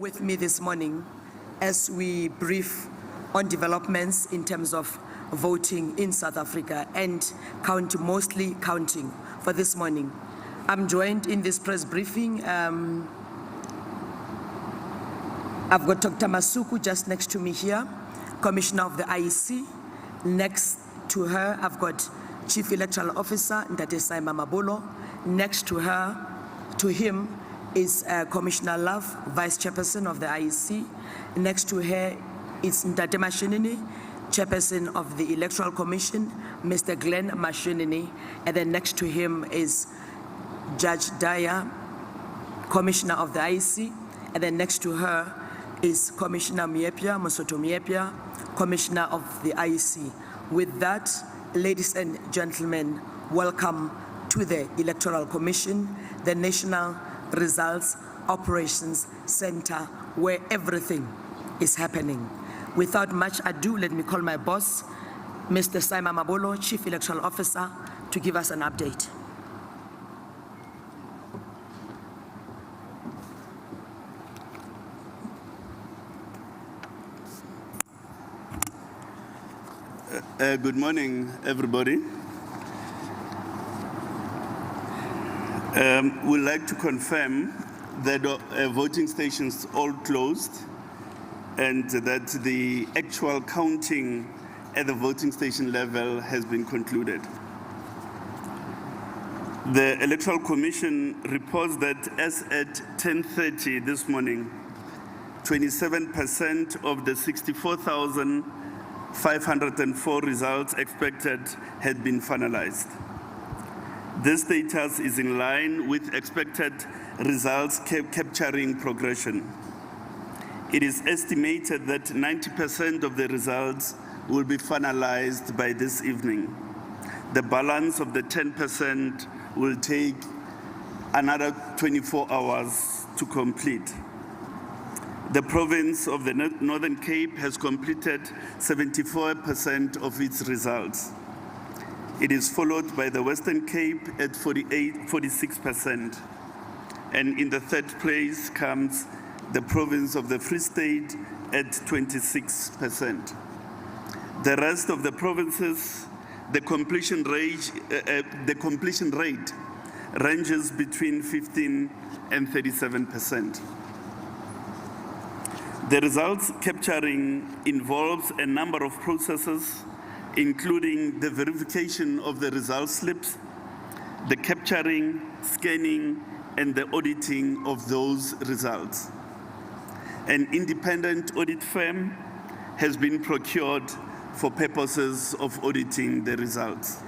with me this morning as we brief on developments in terms of voting in South Africa and mostly counting for this morning. I'm joined in this press briefing. I've got Dr. Masuku just next to me here, Commissioner of the IEC. Next to her, I've got Chief Electoral Officer, Ndate Saima Mabolo. Next to him is Commissioner Love, Vice Chairperson of the IEC. Next to her is Ndate Mashinini, Chairperson of the Electoral Commission, Mr. Glenn Mashinini. And then next to him is Judge Daya, Commissioner of the IEC. And then next to her is Commissioner Miepia, Mosoto Miepia, Commissioner of the IEC. With that, ladies and gentlemen, welcome to the Electoral Commission, the National Results Operations Center, where everything is happening. Without much ado, let me call my boss, Mr. Saima Mabolo, Chief Electoral Officer, to give us an update. Good morning, everybody. We'd like to confirm that voting stations all closed and that the actual counting at the voting station level has been concluded. The Electoral Commission reports that as at 10:30 this morning, 27% of the 64,504 results expected had been finalized. This status is in line with expected results capturing progression. It is estimated that 90% of the results will be finalized by this evening. The balance of the 10% will take another 24 hours to complete. The province of the Northern Cape has completed 74% of its results. It is followed by the Western Cape at 46%. And in the third place comes the province of the Free State at 26%. The rest of the provinces, the completion rate ranges between 15 and 37%. The results capturing involves a number of processes, including the verification of the result slips, the capturing, scanning, and the auditing of those results. An independent audit firm has been procured for purposes of auditing the results.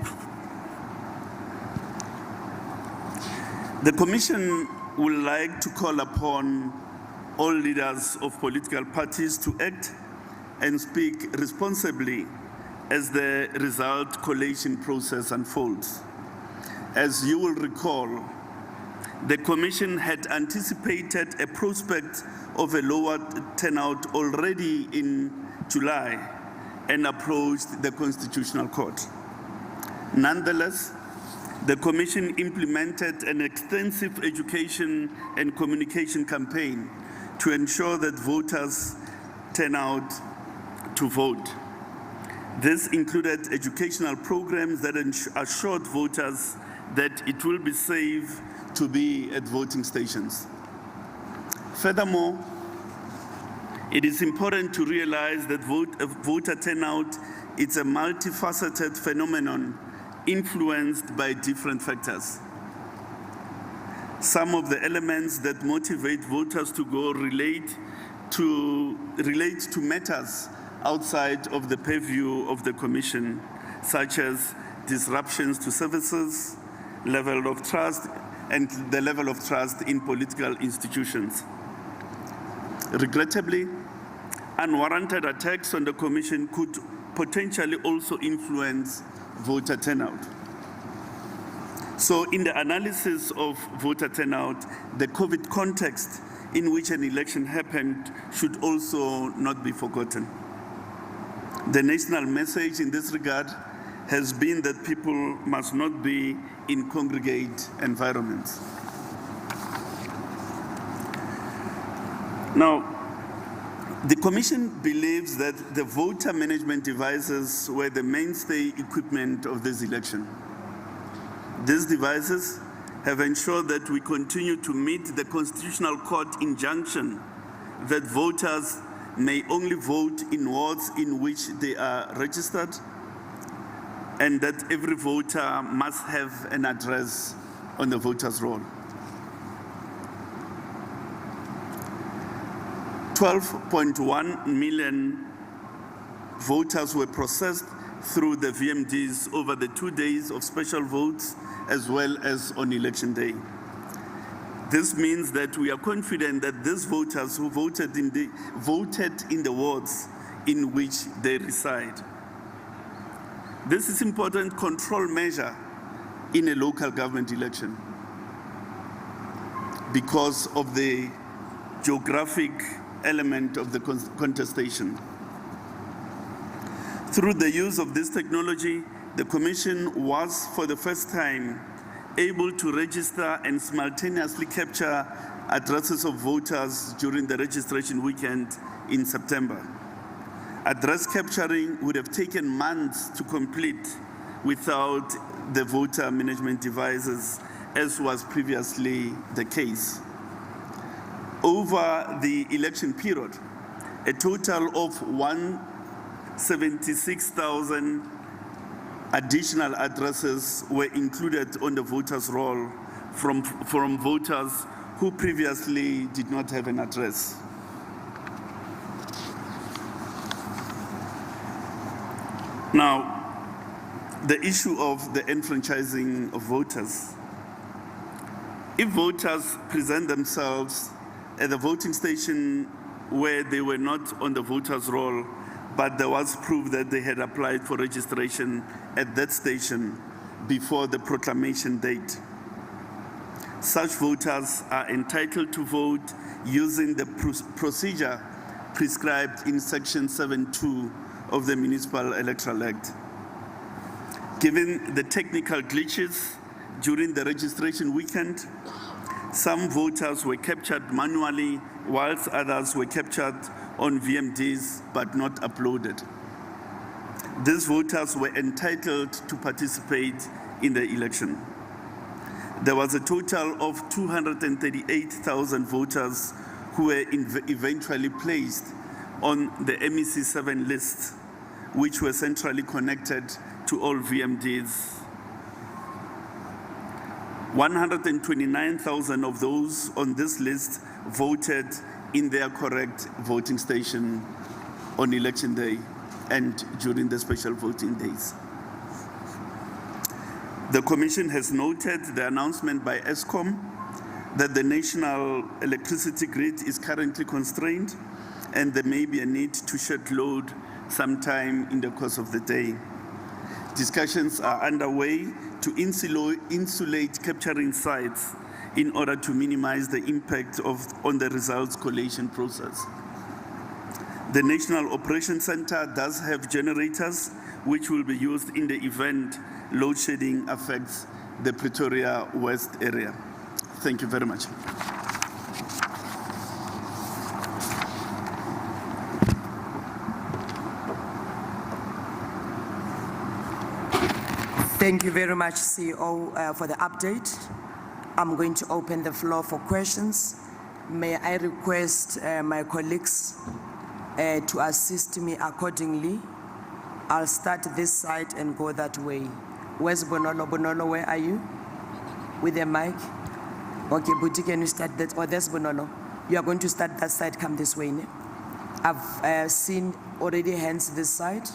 The Commission would like to call upon all leaders of political parties to act and speak responsibly as the result collation process unfolds. As you will recall, the Commission had anticipated a prospect of a lower turnout already in July and approached the Constitutional Court. Nonetheless, the Commission implemented an extensive education and communication campaign to ensure that voters turn out to vote. This included educational programs that assured voters that it will be safe to be at voting stations. Furthermore, it is important to realize that voter turnout is a multifaceted phenomenon influenced by different factors. Some of the elements that motivate voters to go relate to matters outside of the purview of the Commission, such as disruptions to services, level of trust, and the level of trust in political institutions. Regrettably, unwarranted attacks on the Commission could potentially also influence voter turnout. So in the analysis of voter turnout, the COVID context in which an election happened should also not be forgotten. The national message in this regard has been that people must not be in congregate environments. Now, the Commission believes that the voter management devices were the mainstay equipment of this election. These devices have ensured that we continue to meet the Constitutional Court injunction that voters may only vote in wards in which they are registered, and that every voter must have an address on the voter's roll. 12.1 million voters were processed through the VMDs over the 2 days of special votes as well as on election day. This means that we are confident that these voters who voted in the wards in which they reside. This is an important control measure in a local government election because of the geographic element of the contestation. Through the use of this technology, the Commission was, for the first time, able to register and simultaneously capture addresses of voters during the registration weekend in September. Address capturing would have taken months to complete without the voter management devices, as was previously the case. Over the election period, a total of 176,000 additional addresses were included on the voters' roll from voters who previously did not have an address. Now, the issue of the enfranchising of voters. If voters present themselves at the voting station where they were not on the voters' roll, but there was proof that they had applied for registration at that station before the proclamation date, such voters are entitled to vote using the procedure prescribed in Section 7.2 of the Municipal Electoral Act. Given the technical glitches during the registration weekend, some voters were captured manually, whilst others were captured on VMDs but not uploaded. These voters were entitled to participate in the election. There was a total of 238,000 voters who were eventually placed on the MEC 7 list, which were centrally connected to all VMDs. 129,000 of those on this list voted in their correct voting station on election day and during the special voting days. The Commission has noted the announcement by ESCOM that the national electricity grid is currently constrained and there may be a need to shed load sometime in the course of the day. Discussions are underway to insulate capturing sites in order to minimize the impact on the results collation process. The National Operations Center does have generators which will be used in the event load shedding affects the Pretoria West area. Thank you very much. Thank you very much, CEO, for the update. I'm going to open the floor for questions. May I request my colleagues to assist me accordingly. I'll start this side and go that way. Where's Bonolo? Bonolo, where are you? With the mic? Okay, Buti, can you start that? Oh, there's Bonolo. You are going to start that side, come this way. Ne? I've seen already hands this side.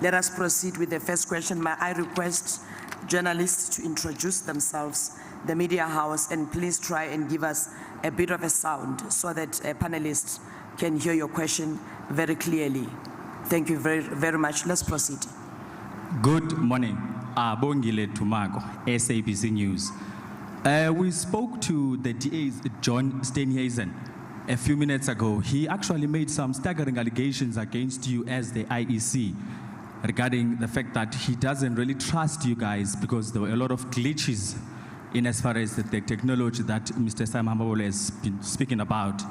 Let us proceed with the first question. May I request journalists to introduce themselves, the media house, and please try and give us a bit of a sound so that panelists can hear your question very clearly. Thank you very, very much. Let's proceed. Good morning. Bongile Tumago, SABC News. We spoke to the DA, John Steenhuisen, a few minutes ago. He actually made some staggering allegations against you as the IEC regarding the fact that he doesn't really trust you guys because there were a lot of glitches in as far as the technology that Mr. Simon Mabolo has been speaking about,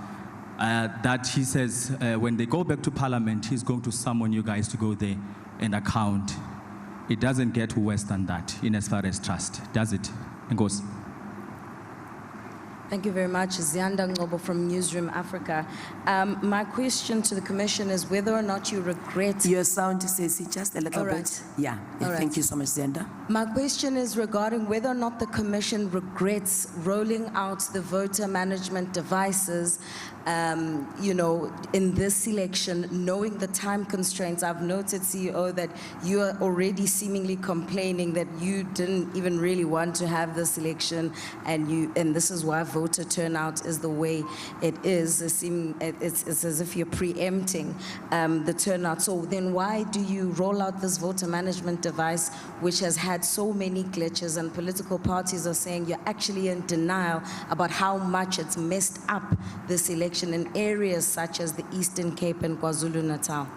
that he says when they go back to Parliament, he's going to summon you guys to go there and account. It doesn't get worse than that in as far as trust, does it? And goes. Thank you very much. Zianda Ngobo from Newsroom Africa. My question to the Commission is whether or not you regret... Your sound says just a little All right. bit. Yeah, All right. Thank you so much, Zenda. My question is regarding whether or not the Commission regrets rolling out the voter management devices, you know, in this election, knowing the time constraints. I've noted, CEO, that you are already seemingly complaining that you didn't even really want to have this election, and this is why voter turnout is the way it is. It's as if you're preempting the turnout. So then why do you roll out this voter management device, which has had so many glitches, and political parties are saying you're actually in denial about how much it's messed up this election in areas such as the Eastern Cape and KwaZulu-Natal?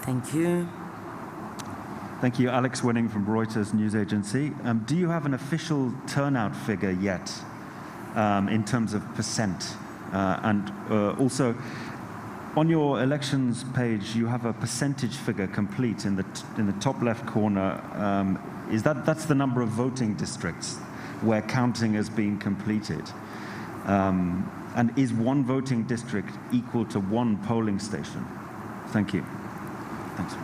Thank you. Thank you. Alex Winning from Reuters News Agency. Do you have an official turnout figure yet in terms of percent? And also, on your elections page, you have a percentage figure complete in the top left corner. That's the number of voting districts where counting has been completed? And is one voting district equal to one polling station? Thank you. Thanks.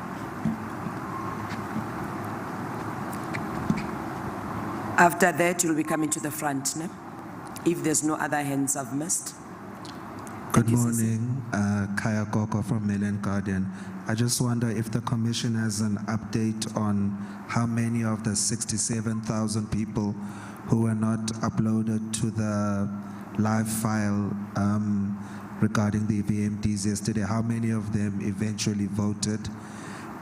After that, you'll be coming to the front, no? If there's no other hands I've missed. Good morning, Kaya Koko from Mail and Guardian. I just wonder if the Commission has an update on how many of the 67,000 people who were not uploaded to the live file regarding the VMDs yesterday, how many of them eventually voted?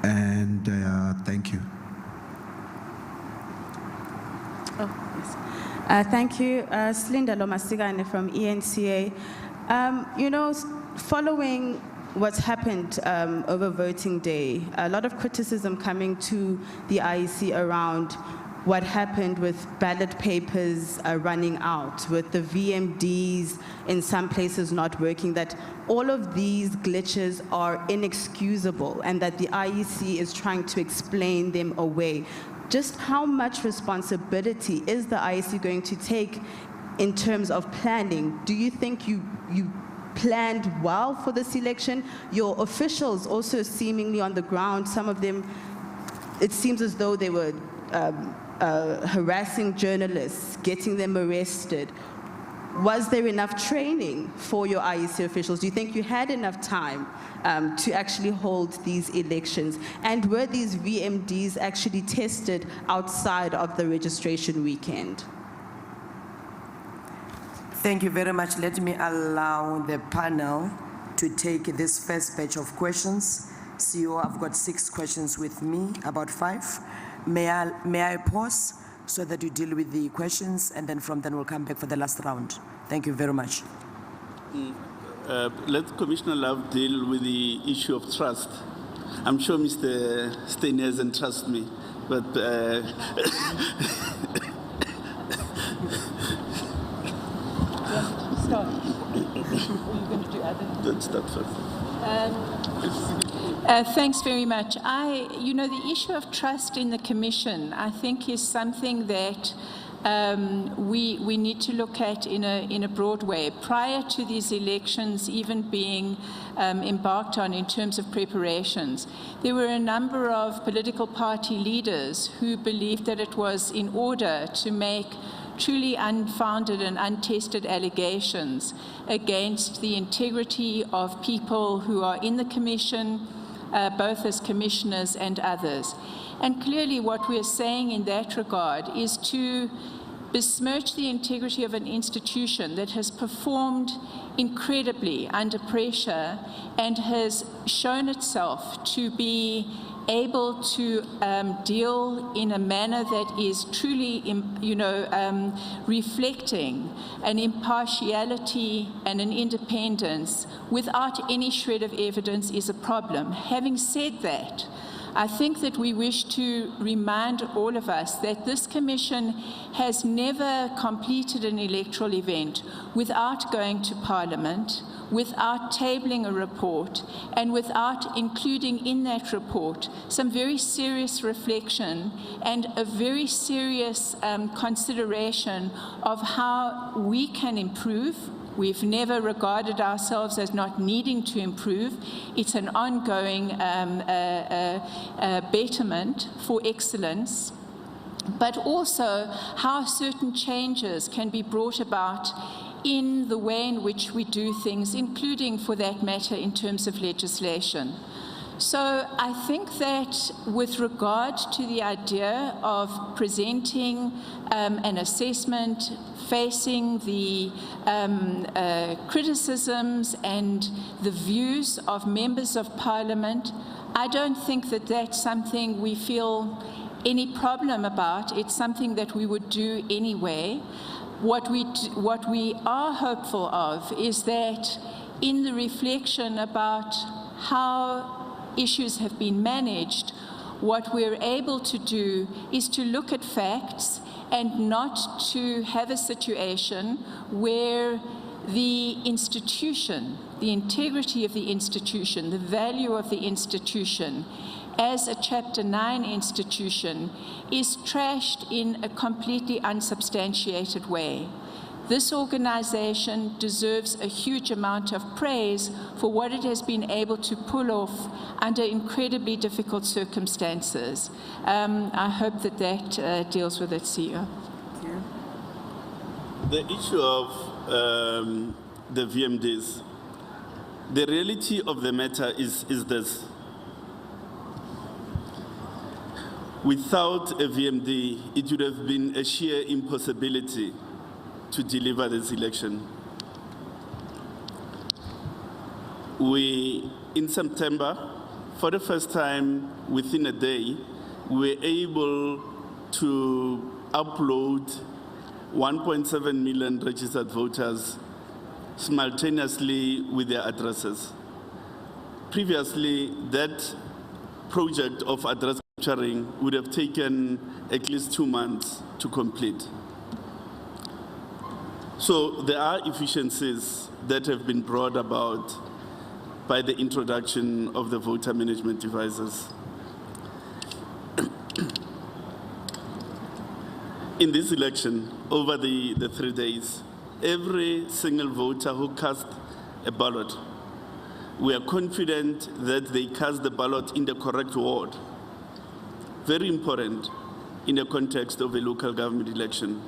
And thank you. Thank you. Slinda Lomasigane from ENCA. You know, following what's happened over voting day, a lot of criticism coming to the IEC around what happened with ballot papers running out, with the VMDs in some places not working, that all of these glitches are inexcusable and that the IEC is trying to explain them away. Just how much responsibility is the IEC going to take in terms of planning? Do you think you planned well for this election? Your officials also seemingly on the ground, some of them, it seems as though they were harassing journalists, getting them arrested. Was there enough training for your IEC officials? Do you think you had enough time to actually hold these elections? And were these VMDs actually tested outside of the registration weekend? Thank you very much. Let me allow the panel to take this first batch of questions. CEO, I've got 6 questions with me, about 5. May I pause so that you deal with the questions, and then from then we'll come back for the last round. Thank you very much. Let Commissioner Love deal with the issue of trust. I'm sure Mr. Steyn doesn't trust me, but Start. Or you're going to do other? Let's start first. Thanks very much. You know, the issue of trust in the Commission, I think, is something that we need to look at in a broad way. Prior to these elections even being embarked on in terms of preparations, there were a number of political party leaders who believed that it was in order to make truly unfounded and untested allegations against the integrity of people who are in the Commission, both as commissioners and others. And clearly what we are saying in that regard is to besmirch the integrity of an institution that has performed incredibly under pressure and has shown itself to be able to deal in a manner that is truly, reflecting an impartiality and an independence without any shred of evidence is a problem. Having said that, I think that we wish to remind all of us that this Commission has never completed an electoral event without going to Parliament, without tabling a report, and without including in that report some very serious reflection and a very serious consideration of how we can improve. We've never regarded ourselves as not needing to improve. It's an ongoing betterment for excellence, but also how certain changes can be brought about in the way in which we do things, including, for that matter, in terms of legislation. So I think that with regard to the idea of presenting an assessment, facing the criticisms and the views of members of Parliament, I don't think that that's something we feel any problem about. It's something that we would do anyway. What we are hopeful of is that in the reflection about how issues have been managed, what we're able to do is to look at facts and not to have a situation where the institution, the integrity of the institution, the value of the institution as a Chapter 9 institution is trashed in a completely unsubstantiated way. This organization deserves a huge amount of praise for what it has been able to pull off under incredibly difficult circumstances. I hope that that deals with it, CEO. Thank you. The issue of the VMDs, the reality of the matter is this. Without a VMD, it would have been a sheer impossibility to deliver this election. We, in September, for the first time within a day, we were able to upload 1.7 million registered voters simultaneously with their addresses. Previously, that project of address capturing would have taken at least 2 months to complete. So there are efficiencies that have been brought about by the introduction of the voter management devices. In this election, over the 3 days, every single voter who cast a ballot, we are confident that they cast the ballot in the correct ward. Very important in the context of a local government election,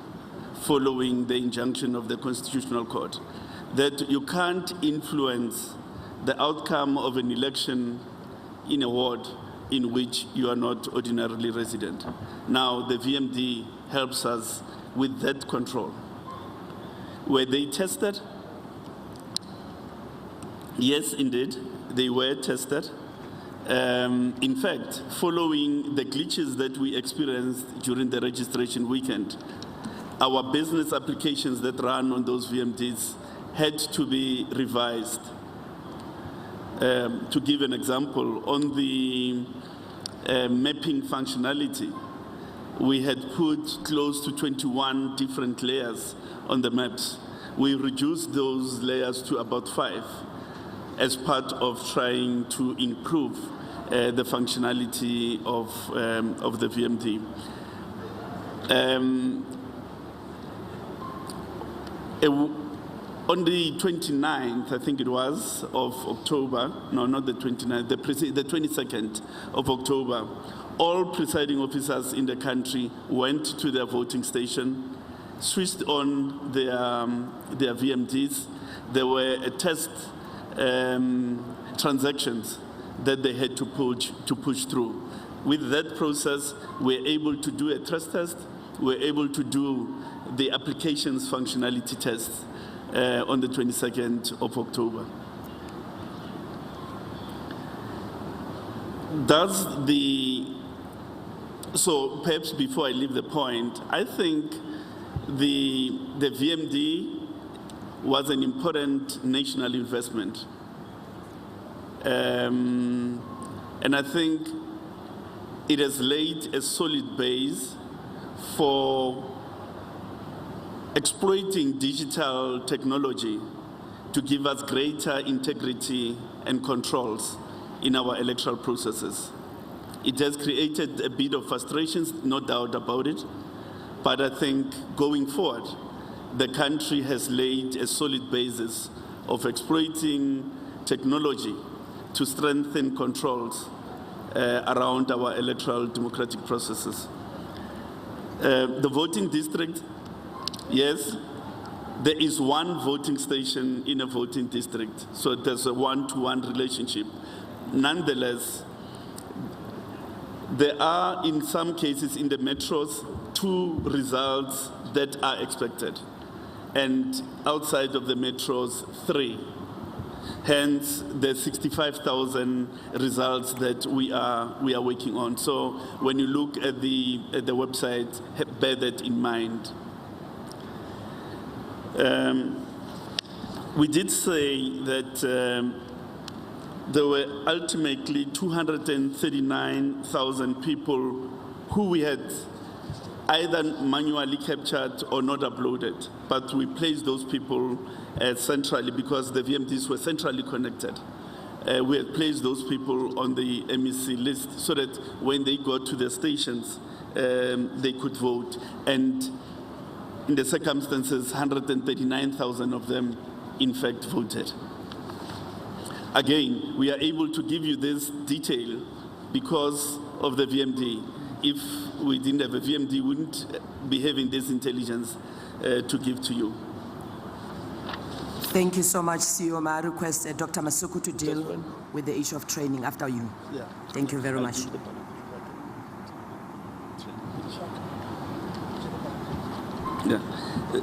following the injunction of the Constitutional Court, that you can't influence the outcome of an election in a ward in which you are not ordinarily resident. Now, the VMD helps us with that control. Were they tested? Yes, indeed, they were tested. In fact, following the glitches that we experienced during the registration weekend, our business applications that run on those VMDs had to be revised. To give an example, on the mapping functionality, we had put close to 21 different layers on the maps. We reduced those layers to about 5 as part of trying to improve the functionality of the VMD. On the 29th, I think it was, of October, no, not the 29th, the 22nd of October, all presiding officers in the country went to their voting station, switched on their VMDs. There were a test transactions that they had to push through. With that process, we're able to do a stress test. We're able to do the applications functionality test on the 22nd of October. So perhaps before I leave the point, I think the VMD was an important national investment. And I think it has laid a solid base for exploiting digital technology to give us greater integrity and controls in our electoral processes. It has created a bit of frustrations, no doubt about it, but I think going forward, the country has laid a solid basis of exploiting technology to strengthen controls around our electoral democratic processes. The voting district, yes, there is one voting station in a voting district, so there's a one-to-one relationship. Nonetheless, there are, in some cases in the metros, 2 results that are expected, and outside of the metros, 3. Hence, the 65,000 results that we are working on. So when you look at the website, bear that in mind. We did say that there were ultimately 239,000 people who we had either manually captured or not uploaded, but we placed those people centrally because the VMDs were centrally connected. We had placed those people on the MEC list so that when they got to the stations, they could vote. And in the circumstances, 139,000 of them, in fact, voted. Again, we are able to give you this detail because of the VMD. If we didn't have a VMD, we wouldn't be having this intelligence to give to you. Thank you so much, CEO. May I request Dr. Masuku to deal with the issue of training after you? Yeah. Thank you very much.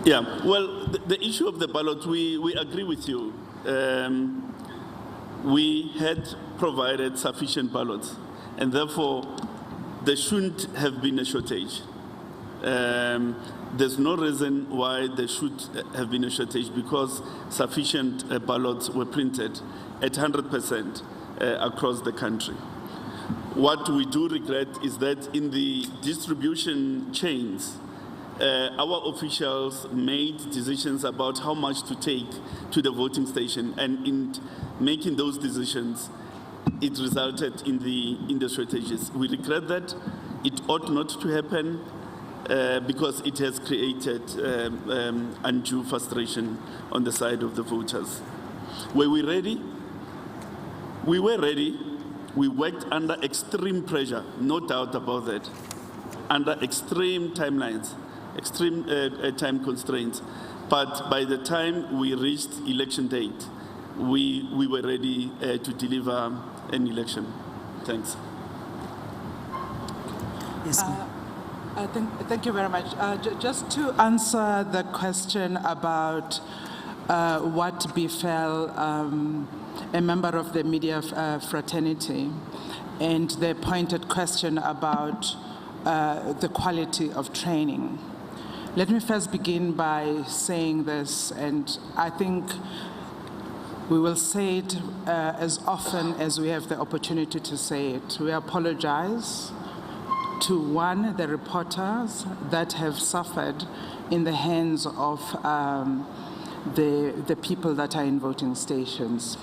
Yeah. Well, the issue of the ballot, we agree with you. We had provided sufficient ballots, and therefore there shouldn't have been a shortage. There's no reason why there should have been a shortage because sufficient ballots were printed at 100% across the country. What we do regret is that in the distribution chains, our officials made decisions about how much to take to the voting station, and in making those decisions, it resulted in the shortages. We regret that. It ought not to happen because it has created undue frustration on the side of the voters. Were we ready? We were ready. We worked under extreme pressure, no doubt about that, under extreme timelines, extreme time constraints. But by the time we reached election date, we were ready to deliver an election. Thanks. Yes, ma'am. Thank you very much. Just to answer the question about what befell a member of the media fraternity and the pointed question about the quality of training. Let me first begin by saying this, and I think we will say it as often as we have the opportunity to say it. We apologize to, one, the reporters that have suffered in the hands of the people that are in voting stations.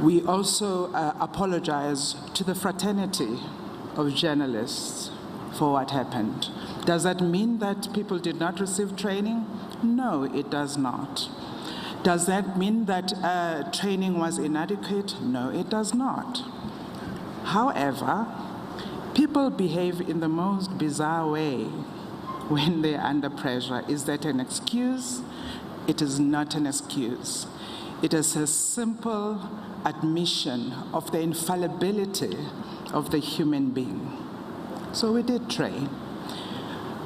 We also apologize to the fraternity of journalists for what happened. Does that mean that people did not receive training? No, it does not. Does that mean that training was inadequate? No, it does not. However, people behave in the most bizarre way when they're under pressure. Is that an excuse? It is not an excuse. It is a simple admission of the infallibility of the human being. So we did train.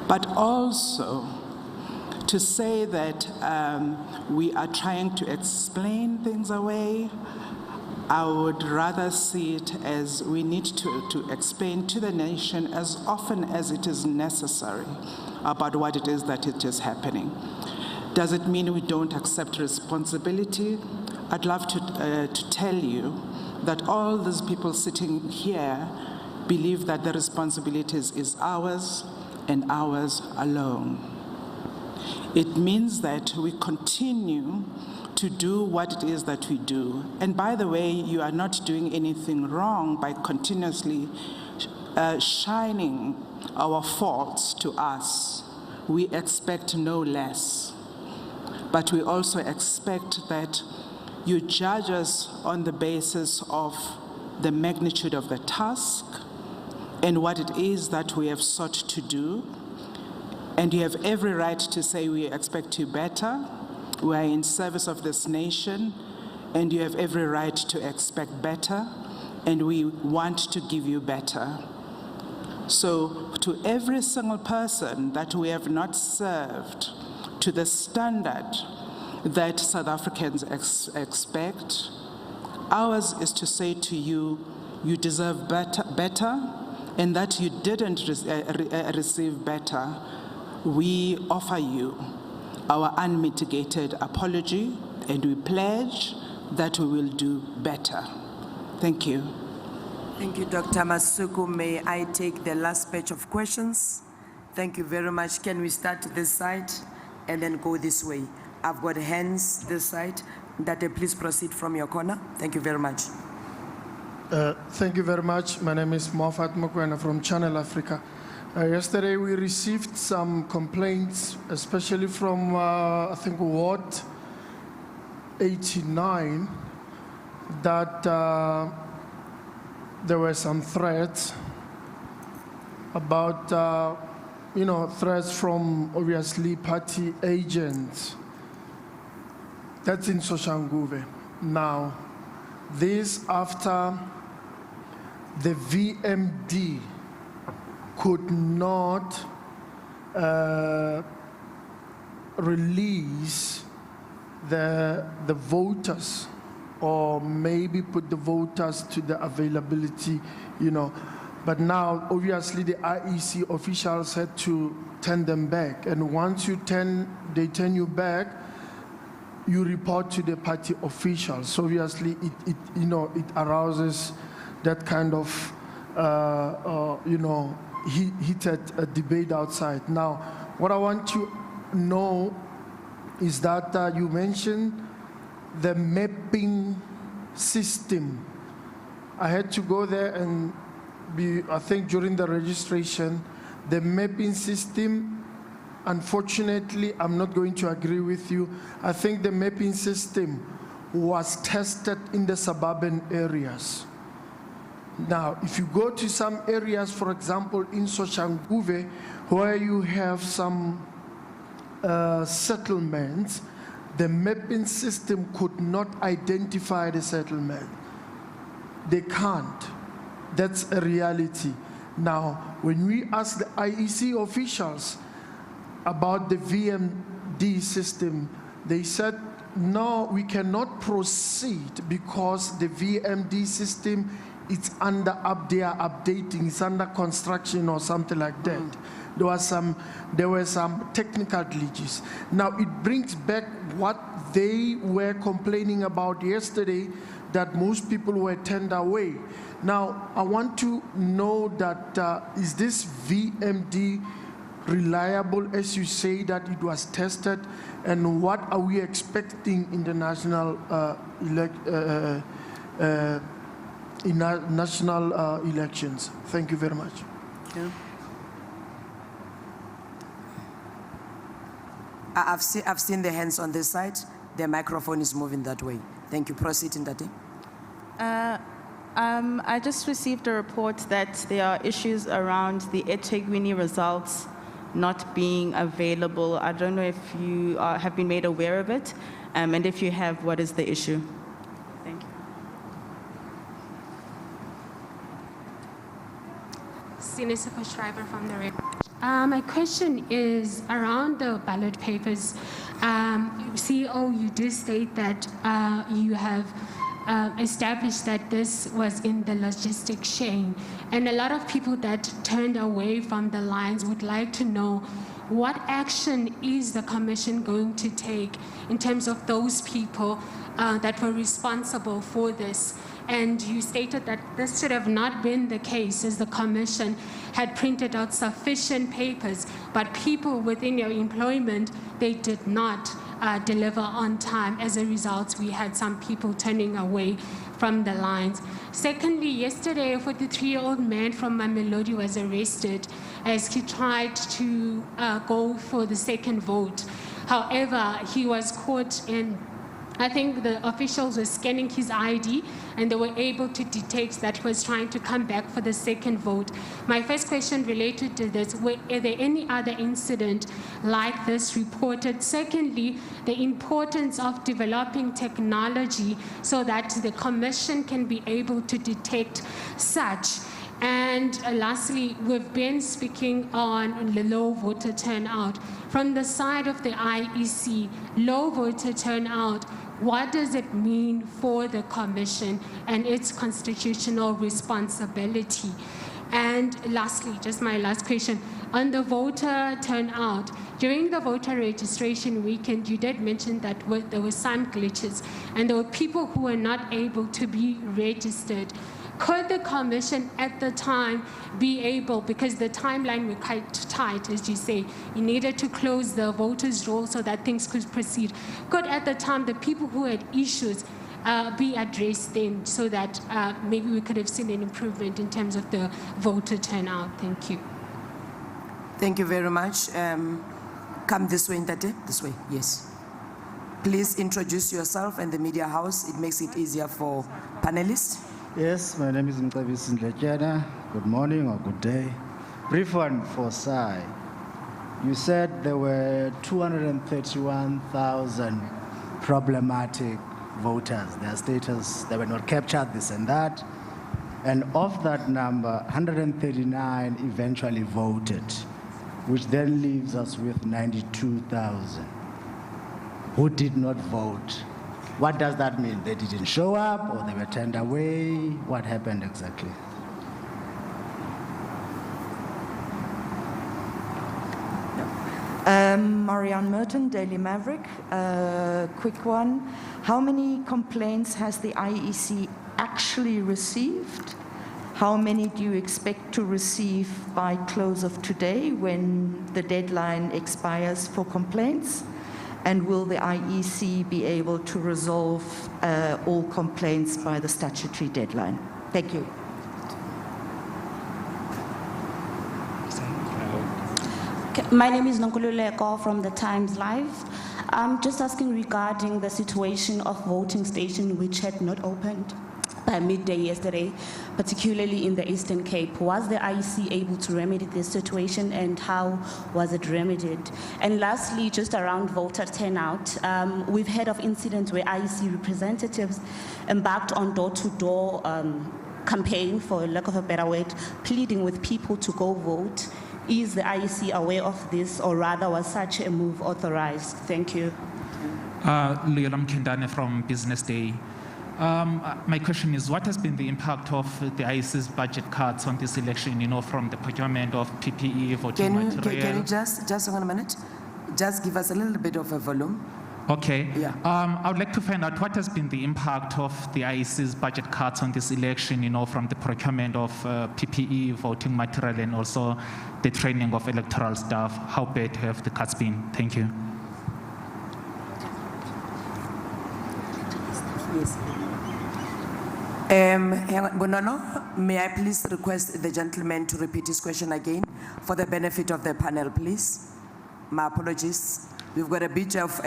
But also to say that we are trying to explain things away, I would rather see it as we need to explain to the nation as often as it is necessary about what it is that it is happening. Does it mean we don't accept responsibility? I'd love to tell you that all these people sitting here believe that the responsibility is ours and ours alone. It means that we continue to do what it is that we do. And by the way, you are not doing anything wrong by continuously shining our faults to us. We expect no less. But we also expect that you judge us on the basis of the magnitude of the task and what it is that we have sought to do. And you have every right to say we expect you better. We are in service of this nation, and you have every right to expect better, and we want to give you better. So to every single person that we have not served to the standard that South Africans expect, ours is to say to you, you deserve better, and that you didn't receive better. We offer you our unmitigated apology, and we pledge that we will do better. Thank you. Thank you, Dr. Masuku. May I take the last batch of questions? Thank you very much. Can we start this side and then go this way? I've got hands this side. Date, please proceed from your corner. Thank you very much. Thank you very much. My name is Moffat Mokwena from Channel Africa. Yesterday we received some complaints, especially from, I think, Ward 89, that there were some threats about, threats from, obviously, party agents. That's in Soshanguve. Now, this after the VMD could not release the voters, or maybe put the voters to the availability, But now, obviously, the IEC officials had to turn them back. And once they turn you back, you report to the party officials. So obviously, it arouses that kind of, heated debate outside. Now, what I want to know is that you mentioned the mapping system. I had to go there and I think during the registration, the mapping system, unfortunately, I'm not going to agree with you. I think the mapping system was tested in the suburban areas. Now, if you go to some areas, for example, in Soshanguve, where you have some settlements, the mapping system could not identify the settlement. They can't. That's a reality. Now, when we ask the IEC officials about the VMD system, they said, no, we cannot proceed because the VMD system, it's under updating, it's under construction or something like that. There were some technical glitches. Now it brings back what they were complaining about yesterday, that most people were turned away. Now I want to know that is this VMD reliable, as you say that it was tested, and what are we expecting in the national elections? Thank you very much. Yeah. I've seen the hands on this side. The microphone is moving that way. Thank you. Proceed, Ndate. I just received a report that there are issues around the eThekwini results not being available. I don't know if you have been made aware of it, and if you have, what is the issue? Thank you. Sinisa Schreiber from the Red. My question is around the ballot papers. CEO, you did state that you have established that this was in the logistic chain. And a lot of people that turned away from the lines would like to know what action is the Commission going to take in terms of those people that were responsible for this. and you stated that this should have not been the case, as the commission had printed out sufficient papers, but people within your employment, they did not deliver on time. As a result, we had some people turning away from the lines. Secondly, yesterday, a 43-year-old man from Mamelodi was arrested as he tried to go for the second vote. However, he was caught in, I think the officials were scanning his ID and they were able to detect that he was trying to come back for the second vote. My first question related to this, are there any other incident like this reported? Secondly, the importance of developing technology so that the commission can be able to detect such. And lastly, we've been speaking on the low voter turnout. From the side of the IEC, low voter turnout, what does it mean for the commission and its constitutional responsibility? And lastly, just my last question, on the voter turnout, during the voter registration weekend, you did mention that there were some glitches and there were people who were not able to be registered. Could the commission at the time be able, because the timeline was quite tight, as you say, you needed to close the voters' roll so that things could proceed. Could at the time the people who had issues be addressed then so that maybe we could have seen an improvement in terms of the voter turnout? Thank you. Thank you very much. Come this way, Ndate. This way, yes. Please introduce yourself and the media house. It makes it easier for panelists. Yes, my name is Mcabisi Ndlejana. Good morning or good day. Brief one for Sai. You said there were 231,000 problematic voters. Their status, they were not captured, this and that. And of that number, 139 eventually voted, which then leaves us with 92,000 who did not vote. What does that mean? They didn't show up or they were turned away? What happened exactly? Marianne Merton, Daily Maverick. Quick one. How many complaints has the IEC actually received? How many do you expect to receive by close of today when the deadline expires for complaints? And will the IEC be able to resolve all complaints by the statutory deadline? Thank you. My name is Nonkululeko from the Times Live. I'm just asking regarding the situation of voting stations which had not opened by midday yesterday, particularly in the Eastern Cape. Was the IEC able to remedy this situation and how was it remedied? And lastly, just around voter turnout, we've heard of incidents where IEC representatives embarked on door-to-door campaign, for lack of a better word, pleading with people to go vote. Is the IEC aware of this, or rather was such a move authorized? Thank you. Luyolam Kendane from Business Day. My question is, what has been the impact of the IEC's budget cuts on this election, from the procurement of PPE, voting material? Can you just hang on a minute? Just give us a little bit of a volume. Okay. Yeah. I would like to find out what has been the impact of the IEC's budget cuts on this election, from the procurement of PPE, voting material, and also the training of electoral staff. How bad have the cuts been? Thank you. Yes. Bonono, may I please request the gentleman to repeat his question again for the benefit of the panel, please? My apologies. We've got a bit of,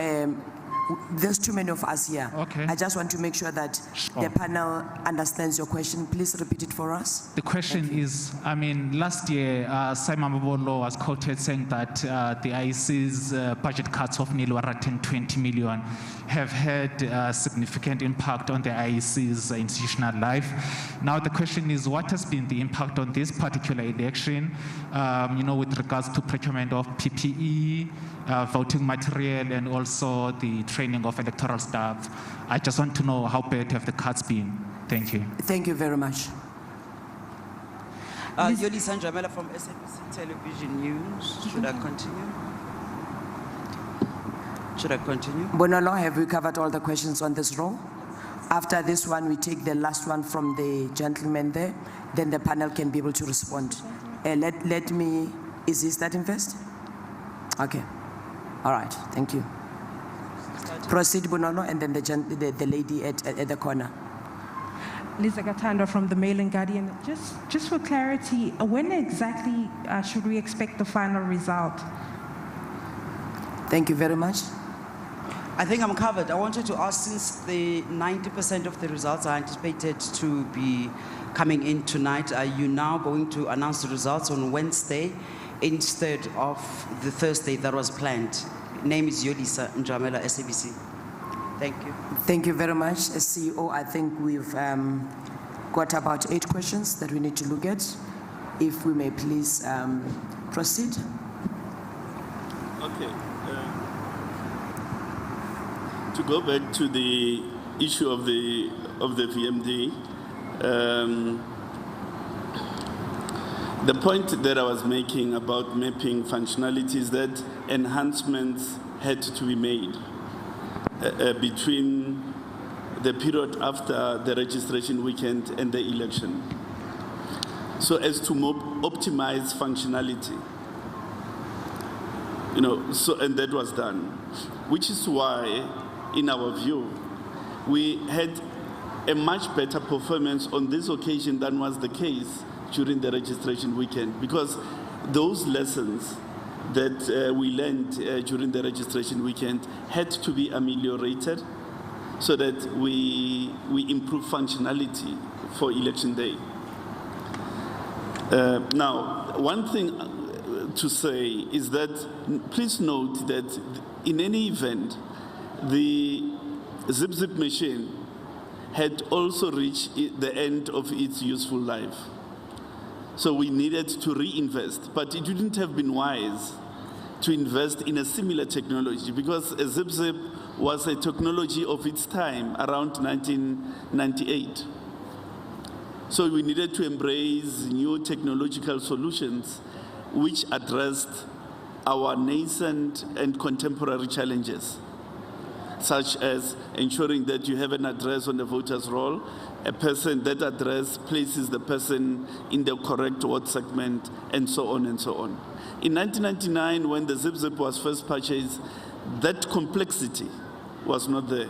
there's too many of us here. Okay. I just want to make sure that the panel understands your question. Please repeat it for us. The question is, last year, Simon Mabolo was quoted saying that the IEC's budget cuts of nearly 120 million have had a significant impact on the IEC's institutional life. Now the question is, what has been the impact on this particular election, with regards to procurement of PPE, voting material, and also the training of electoral staff? I just want to know how bad have the cuts been. Thank you. Thank you very much. Yoli Sanjamela from SABC Television News. Should I continue? Should I continue? Bonono, have we covered all the questions on this row? After this one, we take the last one from the gentleman there, then the panel can be able to respond. Let me, is he starting first? Okay, all right, thank you. Proceed, Bonono, and then the lady at the corner. Lisa Gatanda from the Mail and Guardian. Just for clarity, when exactly should we expect the final result? Thank you very much. I think I'm covered. I wanted to ask, since the 90% of the results are anticipated to be coming in tonight, are you now going to announce the results on Wednesday instead of the Thursday that was planned? Name is Yolisa Njamela, SABC. Thank you. Thank you very much. As CEO, I think we've got about 8 questions that we need to look at. If we may please proceed. Okay. To go back to the issue of the VMD, the point that I was making about mapping functionalities, that enhancements had to be made between the period after the registration weekend and the election, so as to optimize functionality. You know, so, and that was done, which is why, in our view, we had a much better performance on this occasion than was the case during the registration weekend, because those lessons that we learned during the registration weekend had to be ameliorated so that we improve functionality for election day. Now, one thing to say is that, please note that in any event, the zip machine had also reached the end of its useful life. So we needed to reinvest, but it wouldn't have been wise to invest in a similar technology, because a zip was a technology of its time around 1998. So we needed to embrace new technological solutions which addressed our nascent and contemporary challenges, such as ensuring that you have an address on the voter's roll, a person, that address places the person in the correct ward segment, and so on and so on. In 1999, when the zip was first purchased, that complexity was not there.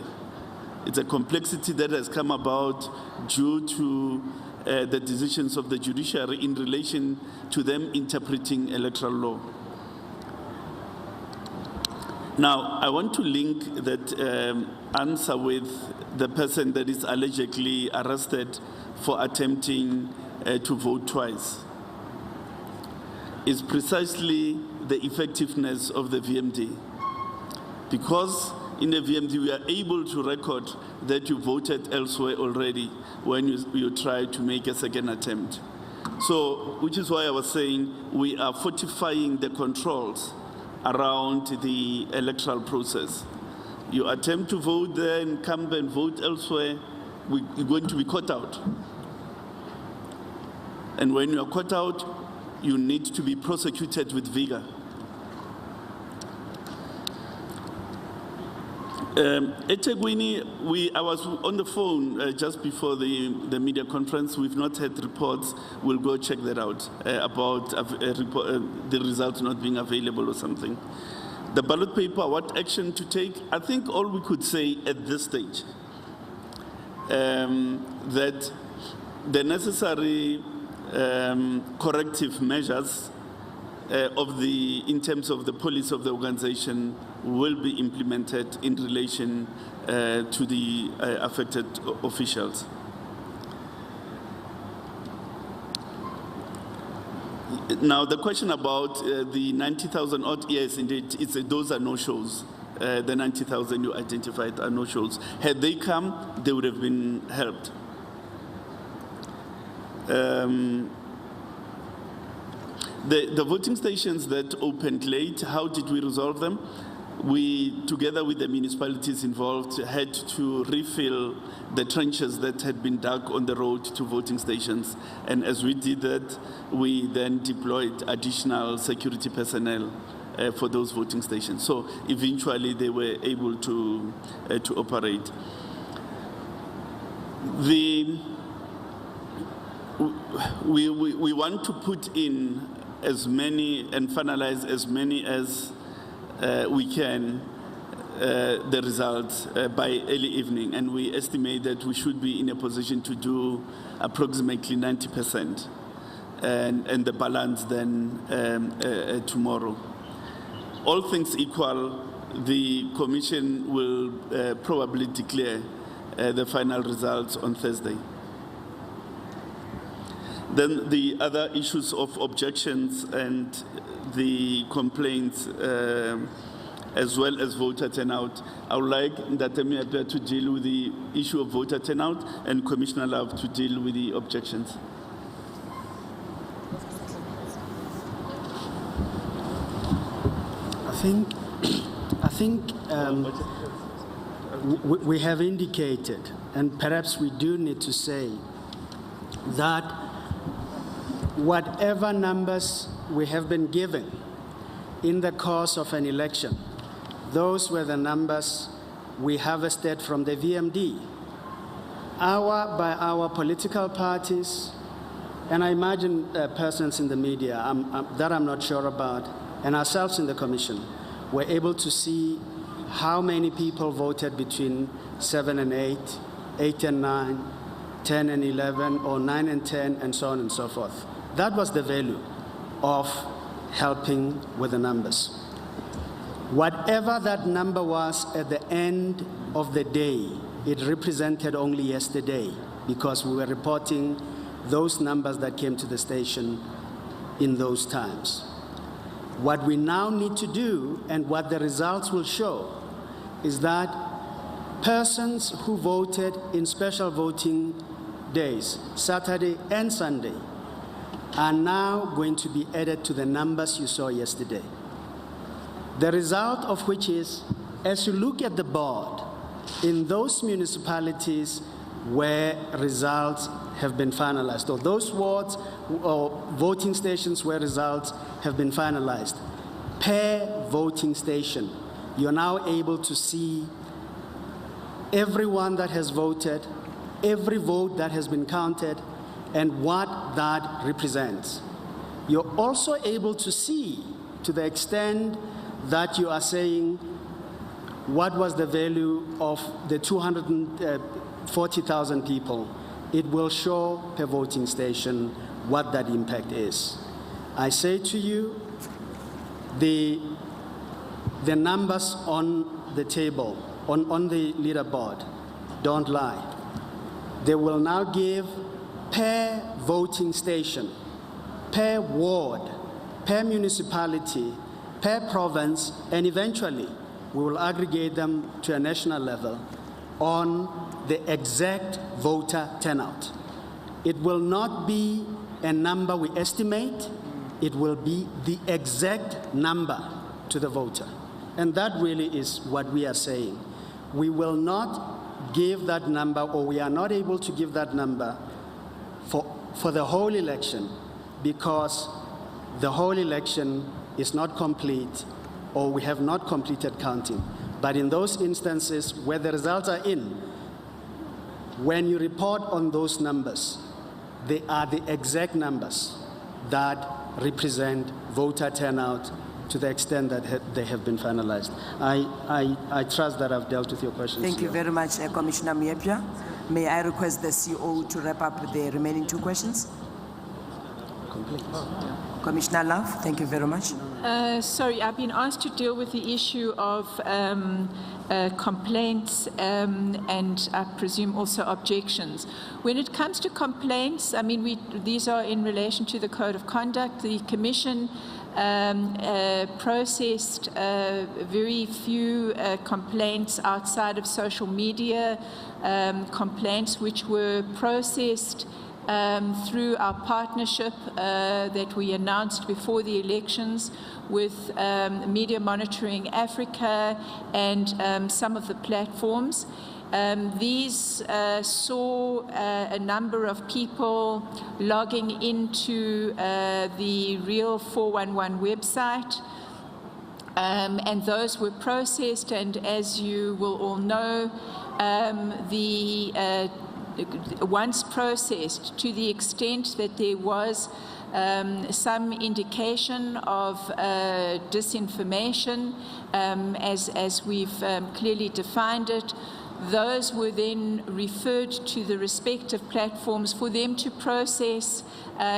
It's a complexity that has come about due to the decisions of the judiciary in relation to them interpreting electoral law. Now, I want to link that answer with the person that is allegedly arrested for attempting to vote twice. Is precisely the effectiveness of the VMD. Because in the VMD, we are able to record that you voted elsewhere already when you try to make a second attempt. So, which is why I was saying we are fortifying the controls around the electoral process. You attempt to vote there and come and vote elsewhere, you're going to be caught out. And when you are caught out, you need to be prosecuted with vigor. eThekwini, I was on the phone just before the media conference. We've not had reports. We'll go check that out about the results not being available or something. The ballot paper, what action to take? I think all we could say at this stage that the necessary corrective measures in terms of the policy of the organization will be implemented in relation to the affected officials. Now, the question about the 90,000 odd, yes, indeed, those are no-shows. The 90,000 you identified are no-shows. Had they come, they would have been helped. The voting stations that opened late, how did we resolve them? We, together with the municipalities involved, had to refill the trenches that had been dug on the road to voting stations. And as we did that, we then deployed additional security personnel for those voting stations. So eventually they were able to operate. We want to put in as many and finalize as many as we can the results by early evening, and we estimate that we should be in a position to do approximately 90%, and the balance then tomorrow. All things equal, the Commission will probably declare the final results on Thursday. Then the other issues of objections and the complaints, as well as voter turnout, I would like Ndatemi Apia to deal with the issue of voter turnout and Commissioner Love to deal with the objections. I think we have indicated, and perhaps we do need to say, that whatever numbers we have been given in the course of an election, those were the numbers we harvested from the VMD. By our political parties, and I imagine persons in the media that I'm not sure about, and ourselves in the Commission, were able to see how many people voted between 7 and 8, 8 and 9, 10 and 11, or 9 and 10, and so on and so forth. That was the value of helping with the numbers. Whatever that number was at the end of the day, it represented only yesterday, because we were reporting those numbers that came to the station in those times. What we now need to do, and what the results will show, is that persons who voted in special voting days, Saturday and Sunday, are now going to be added to the numbers you saw yesterday. The result of which is, as you look at the board, in those municipalities where results have been finalized, or those wards or voting stations where results have been finalized, per voting station, you're now able to see everyone that has voted, every vote that has been counted, and what that represents. You're also able to see, to the extent that you are saying, what was the value of the 240,000 people? It will show per voting station what that impact is. I say to you, the numbers on the table, on the leaderboard, don't lie. They will now give per voting station, per ward, per municipality, per province, and eventually we will aggregate them to a national level on the exact voter turnout. It will not be a number we estimate, it will be the exact number to the voter. And that really is what we are saying. We will not give that number, or we are not able to give that number for the whole election, because the whole election is not complete, or we have not completed counting. But in those instances where the results are in, when you report on those numbers, they are the exact numbers that represent voter turnout to the extent that they have been finalized. I trust that I've dealt with your questions. Thank you very much, Commissioner Miepia. May I request the CO to wrap up the remaining two questions? Complete. Commissioner Love, thank you very much. Sorry, I've been asked to deal with the issue of complaints and I presume also objections. When it comes to complaints, I mean, these are in relation to the Code of Conduct. The Commission processed very few complaints outside of social media, complaints which were processed through our partnership that we announced before the elections with Media Monitoring Africa and some of the platforms. These saw a number of people logging into the Real 411 website, and those were processed, and as you will all know, the once processed, to the extent that there was some indication of disinformation, as we've clearly defined it, those were then referred to the respective platforms for them to process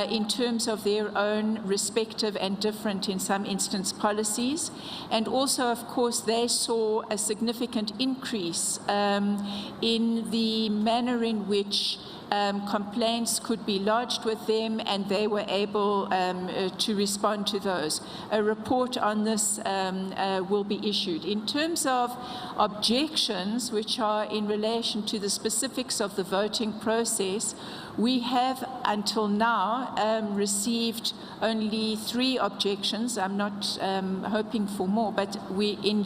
in terms of their own respective and different, in some instance, policies. And also, of course, they saw a significant increase in the manner in which complaints could be lodged with them, and they were able to respond to those. A report on this will be issued. In terms of objections, which are in relation to the specifics of the voting process, we have until now received only 3 objections. I'm not hoping for more, but in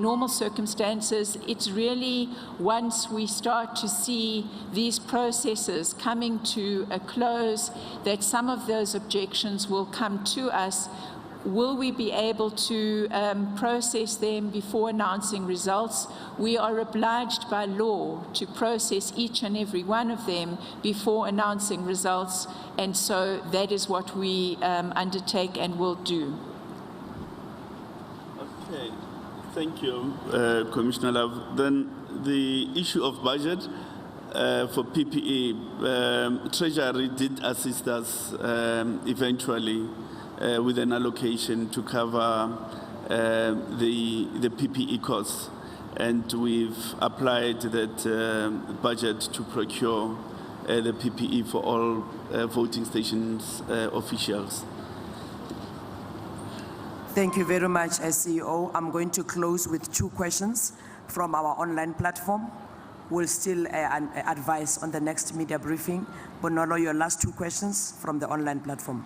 normal circumstances, it's really once we start to see these processes coming to a close that some of those objections will come to us. Will we be able to process them before announcing results? We are obliged by law to process each and every one of them before announcing results, and so that is what we undertake and will do. Okay, thank you, Commissioner Love. Then the issue of budget for PPE, Treasury did assist us eventually with an allocation to cover the PPE costs, and we've applied that budget to procure the PPE for all voting stations officials. Thank you very much, CEO. I'm going to close with 2 questions from our online platform. We'll still advise on the next media briefing. Bonolo, your last 2 questions from the online platform.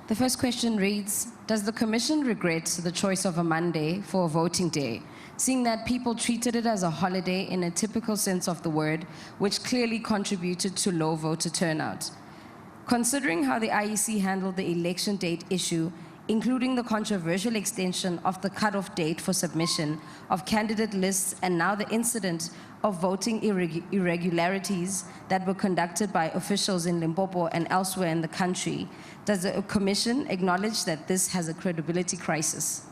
The first question reads, does the Commission regret the choice of a Monday for a voting day, seeing that people treated it as a holiday in a typical sense of the word, which clearly contributed to low voter turnout? Considering how the IEC handled the election date issue, including the controversial extension of the cutoff date for submission of candidate lists and now the incident of voting irregularities that were conducted by officials in Limpopo and elsewhere in the country, does the Commission acknowledge that this has a credibility crisis?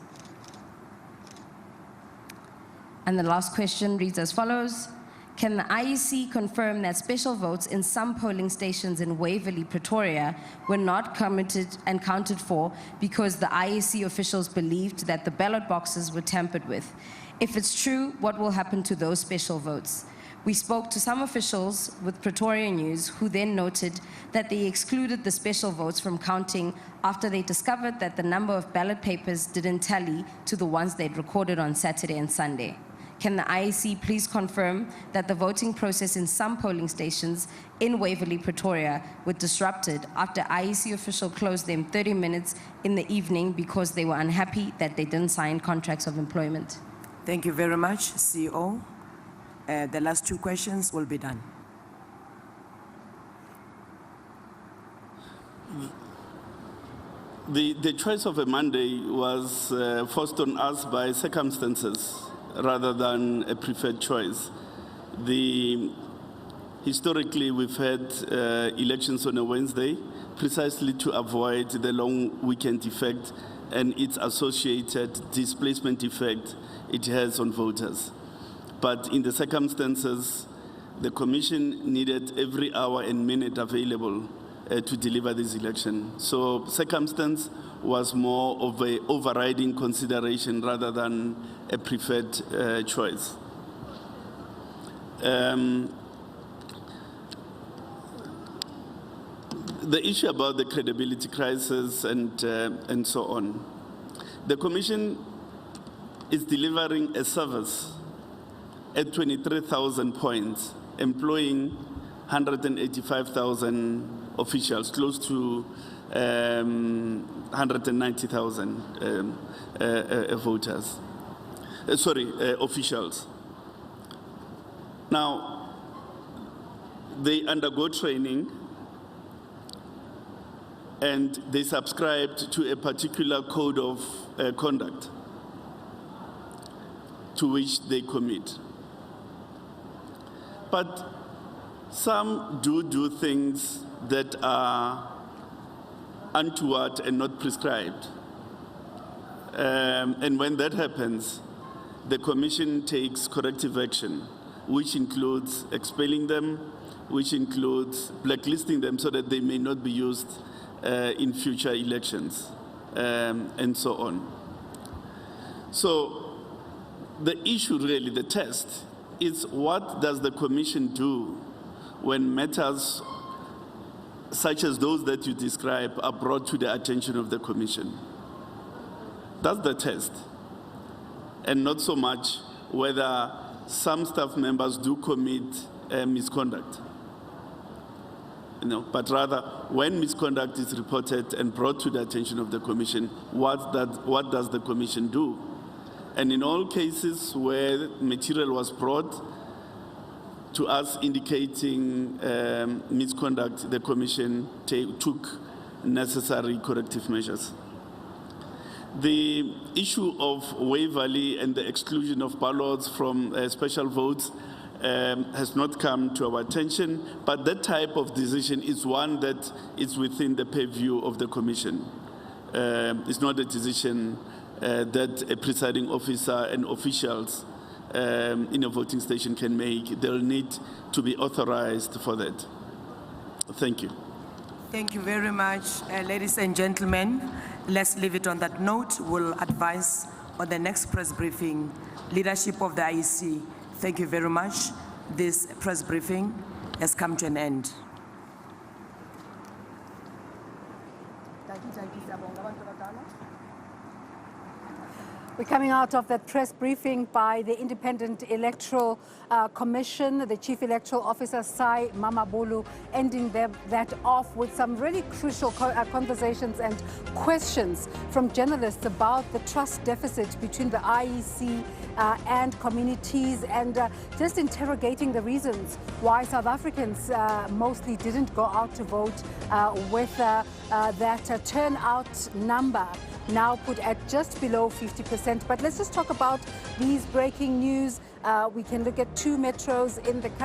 And the last question reads as follows. Can the IEC confirm that special votes in some polling stations in Waverley, Pretoria were not committed and counted for because the IEC officials believed that the ballot boxes were tampered with? If it's true, what will happen to those special votes? We spoke to some officials with Pretoria News who then noted that they excluded the special votes from counting after they discovered that the number of ballot papers didn't tally to the ones they'd recorded on Saturday and Sunday. Can the IEC please confirm that the voting process in some polling stations in Waverley, Pretoria were disrupted after IEC officials closed them 30 minutes in the evening because they were unhappy that they didn't sign contracts of employment? Thank you very much, CEO. The last 2 questions will be done. The choice of a Monday was forced on us by circumstances rather than a preferred choice. Historically, we've had elections on a Wednesday precisely to avoid the long weekend effect and its associated displacement effect it has on voters. But in the circumstances, the Commission needed every hour and minute available to deliver this election. So circumstance was more of an overriding consideration rather than a preferred choice. The issue about the credibility crisis and so on. The Commission is delivering a service at 23,000 points, employing 185,000 officials, close to 190,000 voters. Officials. Now, they undergo training and they subscribed to a particular code of conduct to which they commit. But some do things that are untoward and not prescribed. And when that happens, the Commission takes corrective action, which includes expelling them, which includes blacklisting them so that they may not be used in future elections, and so on. So the issue really, the test, is what does the Commission do when matters such as those that you describe are brought to the attention of the Commission? That's the test. And not so much whether some staff members do commit misconduct. But rather, when misconduct is reported and brought to the attention of the Commission, what does the Commission do? And in all cases where material was brought to us indicating misconduct, the Commission took necessary corrective measures. The issue of Waverley and the exclusion of ballots from special votes has not come to our attention, but that type of decision is one that is within the purview of the Commission. It's not a decision that a presiding officer and officials in a voting station can make. They'll need to be authorized for that. Thank you. Thank you very much, ladies and gentlemen. Let's leave it on that note. We'll advise on the next press briefing. Leadership of the IEC, thank you very much. This press briefing has come to an end. We're coming out of that press briefing by the Independent Electoral Commission, the Chief Electoral Officer, Sai Mamabolo, ending that off with some really crucial conversations and questions from journalists about the trust deficit between the IEC and communities, and just interrogating the reasons why South Africans mostly didn't go out to vote with that turnout number now put at just below 50%. But let's just talk about these breaking news. We can look at 2 metros in the country.